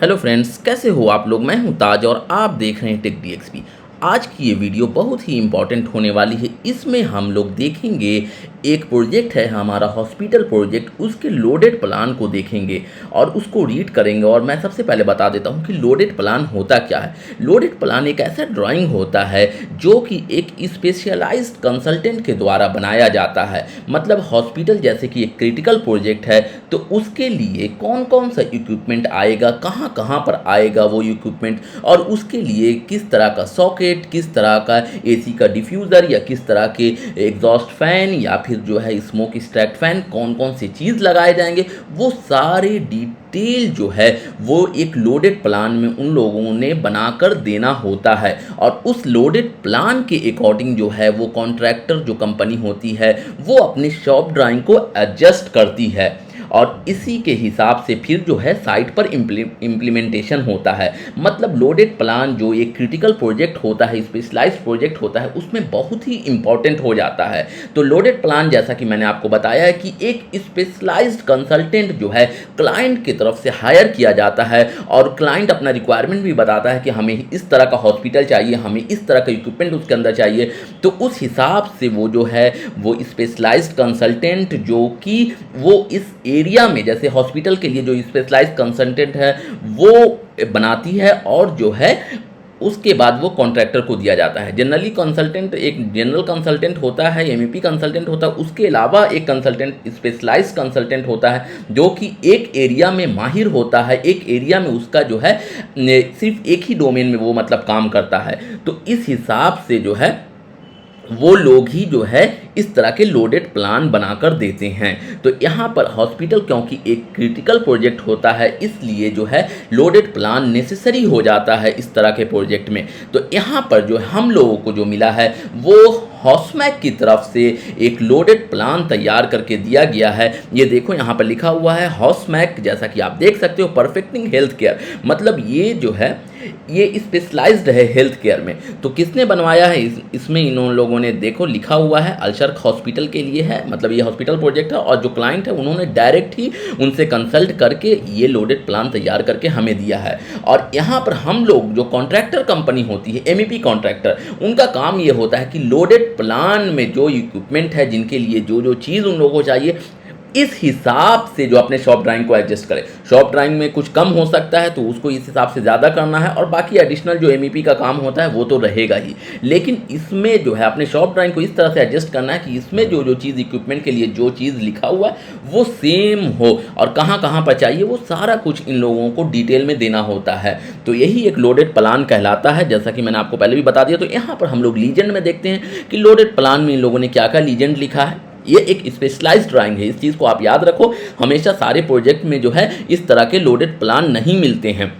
Hello friends, कैसे हो आप लोग। मैं हूं ताज और आप देख रहे हैं टेक डीएक्सपी। आज की ये वीडियो बहुत ही इंपॉर्टेंट होने वाली है। इसमें हम लोग देखेंगे एक प्रोजेक्ट है हमारा हॉस्पिटल प्रोजेक्ट, उसके लोडेड प्लान को देखेंगे और उसको रीड करेंगे। और मैं सबसे पहले बता देता हूं कि लोडेड प्लान होता क्या है। लोडेड प्लान एक ऐसा ड्राइंग होता है जो कि एक स्पेशलाइज्ड कंसल्टेंट के द्वारा बनाया जाता है। मतलब हॉस्पिटल जैसे कि एक क्रिटिकल प्रोजेक्ट है तो उसके लिए कौन कौन सा इक्विपमेंट आएगा, कहाँ कहाँ पर आएगा वो इक्विपमेंट, और उसके लिए किस तरह का सॉकेट, किस तरह का एसी का डिफ्यूज़र या किस तरह के एग्जॉस्ट फैन या फिर जो है स्मोक एक्सट्रैक्ट फैन, कौन कौन सी चीज़ लगाए जाएंगे, वो सारे डिटेल जो है वो एक लोडेड प्लान में उन लोगों ने बनाकर देना होता है। और उस लोडेड प्लान के अकॉर्डिंग जो है वो कॉन्ट्रैक्टर जो कंपनी होती है वो अपने शॉप ड्राइंग को एडजस्ट करती है और इसी के हिसाब से फिर जो है साइट पर इम्प्लीमेंटेशन होता है। मतलब लोडेड प्लान जो एक क्रिटिकल प्रोजेक्ट होता है, स्पेशलाइज्ड प्रोजेक्ट होता है, उसमें बहुत ही इंपॉर्टेंट हो जाता है। तो लोडेड प्लान जैसा कि मैंने आपको बताया है कि एक स्पेशलाइज्ड कंसल्टेंट जो है क्लाइंट की तरफ से हायर किया जाता है और क्लाइंट अपना रिक्वायरमेंट भी बताता है कि हमें इस तरह का हॉस्पिटल चाहिए, हमें इस तरह का इक्विपमेंट उसके अंदर चाहिए। तो उस हिसाब से वो जो है वो स्पेशलाइज्ड कंसल्टेंट जो कि वो इस एरिया में, जैसे हॉस्पिटल के लिए जो स्पेशलाइज्ड कंसल्टेंट है वो बनाती है और जो है उसके बाद वो कॉन्ट्रैक्टर को दिया जाता है। जनरली कंसल्टेंट एक जनरल कंसल्टेंट होता है, एमईपी कंसल्टेंट होता है, उसके अलावा एक कंसल्टेंट स्पेशलाइज्ड कंसल्टेंट होता है जो कि एक एरिया में माहिर होता है, एक एरिया में उसका जो है सिर्फ एक ही डोमेन में वो मतलब काम करता है। तो इस हिसाब से जो है वो लोग ही जो है इस तरह के लोडेड प्लान बनाकर देते हैं। तो यहाँ पर हॉस्पिटल क्योंकि एक क्रिटिकल प्रोजेक्ट होता है इसलिए जो है लोडेड प्लान नेसेसरी हो जाता है इस तरह के प्रोजेक्ट में। तो यहाँ पर जो हम लोगों को जो मिला है वो हॉस्मैक की तरफ से एक लोडेड प्लान तैयार करके दिया गया है। ये देखो यहाँ पर लिखा हुआ है हॉस्मैक, जैसा कि आप देख सकते हो, परफेक्टिंग हेल्थ केयर। मतलब ये जो है ये स्पेशलाइज्ड है हेल्थ केयर में। तो किसने बनवाया है इसमें इन लोगों ने देखो लिखा हुआ है अल्शर्क हॉस्पिटल के लिए है। मतलब ये हॉस्पिटल प्रोजेक्ट है और जो क्लाइंट है उन्होंने डायरेक्ट ही उनसे कंसल्ट करके ये लोडेड प्लान तैयार करके हमें दिया है। और यहाँ पर हम लोग जो कॉन्ट्रैक्टर कंपनी होती है, एमईपी कॉन्ट्रैक्टर, उनका काम ये होता है कि लोडेड प्लान में जो इक्विपमेंट है, जिनके लिए जो जो चीज़ उन लोगों को चाहिए, इस हिसाब से जो अपने शॉप ड्राइंग को एडजस्ट करे। शॉप ड्राइंग में कुछ कम हो सकता है तो उसको इस हिसाब से ज़्यादा करना है और बाकी एडिशनल जो एमईपी का काम होता है वो तो रहेगा ही। लेकिन इसमें जो है अपने शॉप ड्राइंग को इस तरह से एडजस्ट करना है कि इसमें जो जो चीज़ इक्विपमेंट के लिए जो चीज़ लिखा हुआ है वो सेम हो और कहाँ कहाँ पर चाहिए वो सारा कुछ इन लोगों को डिटेल में देना होता है। तो यही एक लोडेड प्लान कहलाता है, जैसा कि मैंने आपको पहले भी बता दिया। तो यहाँ पर हम लोग लीजेंड में देखते हैं कि लोडेड प्लान में इन लोगों ने क्या क्या लीजेंड लिखा है। ये एक स्पेशलाइज्ड ड्राइंग है, इस चीज़ को आप याद रखो। हमेशा सारे प्रोजेक्ट में जो है इस तरह के लोडेड प्लान नहीं मिलते हैं।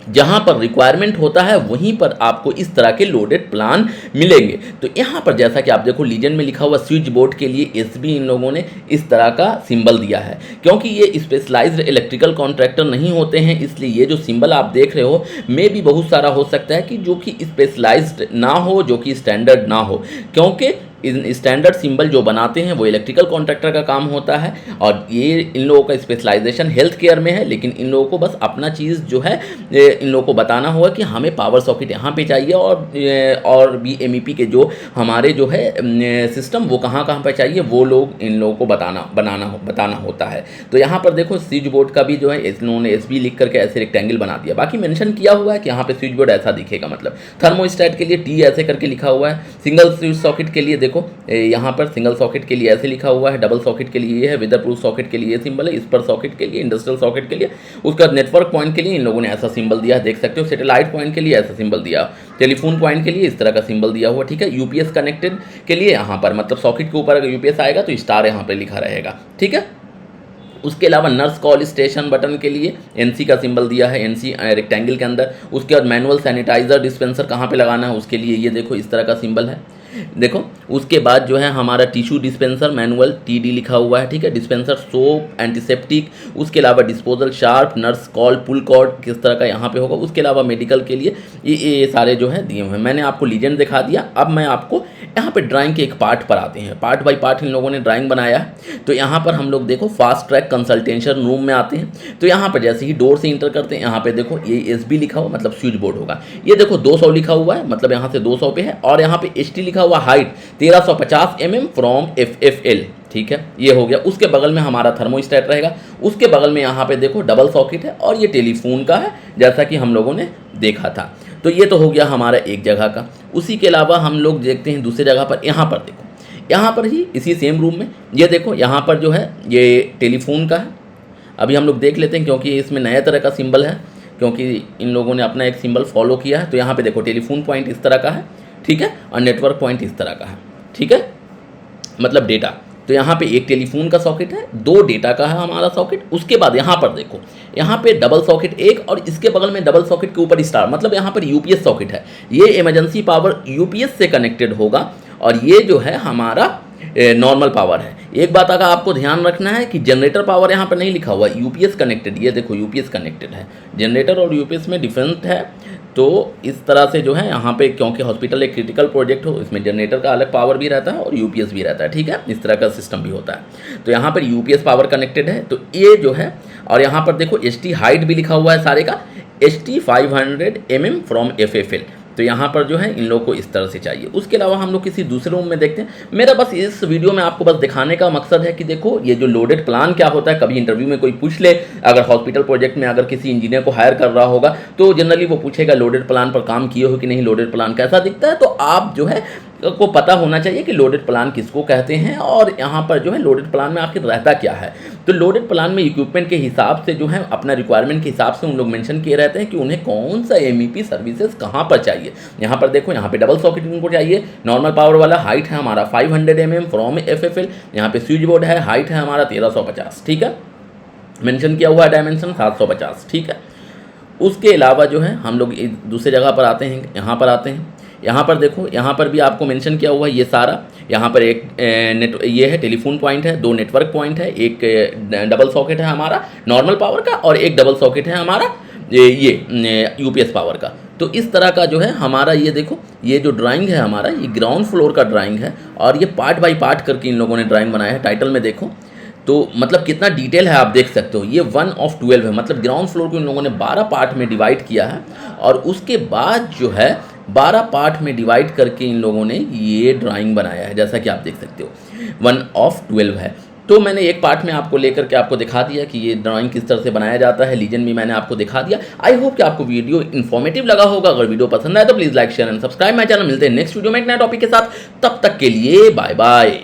जहाँ पर रिक्वायरमेंट होता है वहीं पर आपको इस तरह के लोडेड प्लान मिलेंगे। तो यहाँ पर जैसा कि आप देखो लीजेंड में लिखा हुआ स्विच बोर्ड के लिए एसबी इन लोगों ने इस तरह का सिंबल दिया है। क्योंकि ये स्पेशलाइज्ड इलेक्ट्रिकल कॉन्ट्रैक्टर नहीं होते हैं इसलिए ये जो सिंबल आप देख रहे हो में भी बहुत सारा हो सकता है कि जो कि स्पेशलाइज्ड ना हो, जो कि स्टैंडर्ड ना हो। क्योंकि स्टैंडर्ड सिंबल जो बनाते हैं वो इलेक्ट्रिकल कॉन्ट्रैक्टर का काम होता है और ये इन लोगों का स्पेशलाइजेशन हेल्थ केयर में है। लेकिन इन लोगों को बस अपना चीज़ जो है इन लोगों को बताना होगा कि हमें पावर सॉकेट यहाँ पे चाहिए और भी एमईपी के जो हमारे जो है सिस्टम वो कहाँ कहाँ पे चाहिए वो लोग इन लोगों को बताना होता है। तो यहाँ पर देखो स्विच बोर्ड का भी जो है इन्होंने एसबी लिख करके ऐसे रेक्टेंगल बना दिया। बाकी मेंशन किया हुआ है कि यहाँ पे स्विच बोर्ड ऐसा दिखेगा। मतलब थर्मोस्टेट के लिए टी ऐसे करके लिखा हुआ है। सिंगल स्विच सॉकेट के लिए देखो यहाँ पर सिंगल सॉकेट के लिए ऐसे लिखा हुआ है, डबल सॉकेट के लिए ये है, वेदर प्रूफ सॉकेट के लिए ये सिंबल है, इस पर सॉकेट के लिए, इंडस्ट्रियल सॉकेट के लिए, उसका नेटवर्क पॉइंट के लिए इन लोगों ने ऐसा सिंबल दिया है, देख सकते हो। सैटेलाइट पॉइंट के लिए ऐसा सिंबल दिया, टेलीफोन पॉइंट के लिए इस तरह का सिंबल दिया हुआ, ठीक है। यूपीएस कनेक्टेड के लिए यहाँ पर मतलब सॉकेट के ऊपर अगर यूपीएस आएगा तो स्टार यहाँ पर लिखा रहेगा, ठीक है। उसके अलावा नर्स कॉल स्टेशन बटन के लिए एनसी का सिंबल दिया है, एनसी रेक्टेंगल के अंदर। उसके बाद मैनुअल सैनिटाइजर डिस्पेंसर कहाँ पे लगाना है उसके लिए ये देखो इस तरह का सिंबल है, देखो। उसके बाद जो है हमारा टिश्यू डिस्पेंसर मैनुअल टीडी लिखा हुआ है, ठीक है। डिस्पेंसर सोप, एंटीसेप्टिक, उसके अलावा डिस्पोजल शार्प, नर्स कॉल, पुल कॉर्ड किस तरह का यहाँ पे होगा। उसके अलावा मेडिकल के लिए ये सारे जो है दिए हुए हैं। मैंने आपको लीजेंड दिखा दिया, अब मैं आपको यहाँ पे ड्राइंग के एक पार्ट पर आते हैं, पार्ट बाय पार्ट इन लोगों ने ड्राइंग बनाया है। तो यहाँ पर हम लोग देखो फास्ट ट्रैक कंसल्टेशन रूम में आते हैं। तो यहाँ पर जैसे ही डोर से इंटर करते हैं, यहाँ पे देखो ये SB लिखा हुआ मतलब स्विच बोर्ड होगा। ये देखो 200 लिखा हुआ है मतलब यहाँ से 200 पे है, और यहाँ पे HT लिखा हुआ हाइट 1350 mm फ्रॉम FFL, ठीक है, ये हो गया। उसके बगल में हमारा थर्मोस्टेट रहेगा, उसके बगल में यहाँ पे देखो डबल सॉकेट है, और ये टेलीफोन का है जैसा कि हम लोगों ने देखा था। तो ये तो हो गया हमारा एक जगह का। उसी के अलावा हम लोग देखते हैं दूसरी जगह पर, यहाँ पर देखो, यहाँ पर ही इसी सेम रूम में ये देखो, यहाँ पर जो है ये टेलीफोन का है। अभी हम लोग देख लेते हैं क्योंकि इसमें नया तरह का सिंबल है, क्योंकि इन लोगों ने अपना एक सिंबल फॉलो किया है। तो यहाँ पे देखो टेलीफोन पॉइंट इस तरह का है, ठीक है, और नेटवर्क पॉइंट इस तरह का है, ठीक है, मतलब डेटा। तो यहाँ पे एक टेलीफोन का सॉकेट है, 2 डेटा का है हमारा सॉकेट। उसके बाद यहाँ पर देखो, यहाँ पे डबल सॉकेट एक, और इसके बगल में डबल सॉकेट के ऊपर स्टार, मतलब यहाँ पर UPS सॉकेट है। ये इमरजेंसी पावर UPS से कनेक्टेड होगा, और ये जो है हमारा नॉर्मल पावर है। एक बात अगर आपको ध्यान रखना है कि जनरेटर पावर यहाँ पर नहीं लिखा हुआ, UPS कनेक्टेड, ये देखो UPS कनेक्टेड है। जनरेटर और UPS में डिफरेंस है। तो इस तरह से जो है यहाँ पे, क्योंकि हॉस्पिटल एक क्रिटिकल प्रोजेक्ट हो, इसमें जनरेटर का अलग पावर भी रहता है और UPS भी रहता है, ठीक है, इस तरह का सिस्टम भी होता है। तो यहाँ पर UPS पावर कनेक्टेड है, तो ये जो है, और यहाँ पर देखो HT हाइट भी लिखा हुआ है सारे का, HT 500 mm फ्रॉम FFL। तो यहाँ पर जो है इन लोगों को इस तरह से चाहिए। उसके अलावा हम लोग किसी दूसरे रूम में देखते हैं। मेरा बस इस वीडियो में आपको बस दिखाने का मकसद है कि देखो ये जो लोडेड प्लान क्या होता है, कभी इंटरव्यू में कोई पूछ ले, अगर हॉस्पिटल प्रोजेक्ट में अगर किसी इंजीनियर को हायर कर रहा होगा तो जनरली वो पूछेगा लोडेड प्लान पर काम किए हो कि नहीं, लोडेड प्लान कैसा दिखता है। तो आप जो है को पता होना चाहिए कि लोडेड प्लान किसको कहते हैं, और यहाँ पर जो है लोडेड प्लान में आखिर रहता क्या है। तो लोडेड प्लान में इक्विपमेंट के हिसाब से जो है अपना रिक्वायरमेंट के हिसाब से उन लोग मेंशन किए रहते हैं कि उन्हें कौन सा MEP सर्विसेज कहाँ पर चाहिए। यहाँ पर देखो, यहाँ पे डबल सॉकेट उनको चाहिए, नॉर्मल पावर वाला, हाइट है हमारा 500 mm फ्रॉम FFL। यहाँ पे स्विच बोर्ड है, हाइट है हमारा 1350, ठीक है, मेंशन किया हुआ है डायमेंशन 750, ठीक है। उसके अलावा जो है हम लोग दूसरी जगह पर आते हैं, यहाँ पर आते हैं। यहाँ पर देखो, यहाँ पर भी आपको मेंशन किया हुआ है ये सारा। यहाँ पर एक ये है टेलीफोन पॉइंट है, 2 नेटवर्क पॉइंट है, एक डबल सॉकेट है हमारा नॉर्मल पावर का, और एक डबल सॉकेट है हमारा ये UPS पावर का। तो इस तरह का जो है हमारा, ये देखो, ये जो ड्राइंग है हमारा, ये ग्राउंड फ्लोर का ड्राइंग है, और ये पार्ट बाय पार्ट करके इन लोगों ने ड्राइंग बनाया है। टाइटल में देखो तो मतलब कितना डिटेल है आप देख सकते हो। ये 1 of 12 है, मतलब ग्राउंड फ्लोर को इन लोगों ने 12 पार्ट में डिवाइड किया है, और उसके बाद जो है 12 पार्ट में डिवाइड करके इन लोगों ने ये ड्राइंग बनाया है, जैसा कि आप देख सकते हो 1 of 12 है। तो मैंने एक पार्ट में आपको लेकर के आपको दिखा दिया कि ये ड्राइंग किस तरह से बनाया जाता है, लीजन भी मैंने आपको दिखा दिया। आई होप कि आपको वीडियो इन्फॉर्मेटिव लगा होगा। अगर वीडियो पसंद आए तो please like, share and subscribe my channel. मिलते हैं नेक्स्ट वीडियो में एक नए टॉपिक के साथ, तब तक के लिए बाय बाय।